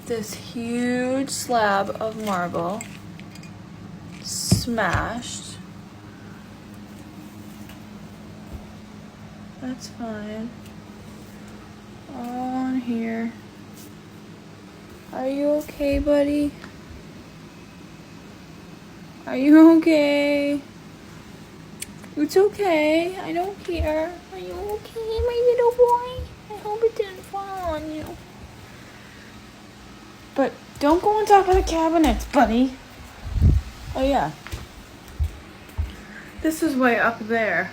this huge slab of marble smashed. That's fine. On here. Are you okay, buddy? Are you okay? It's okay. I don't care. Are you okay, my little boy? I hope it didn't fall on you. But don't go on top of the cabinets, buddy. Oh, yeah. This is way up there.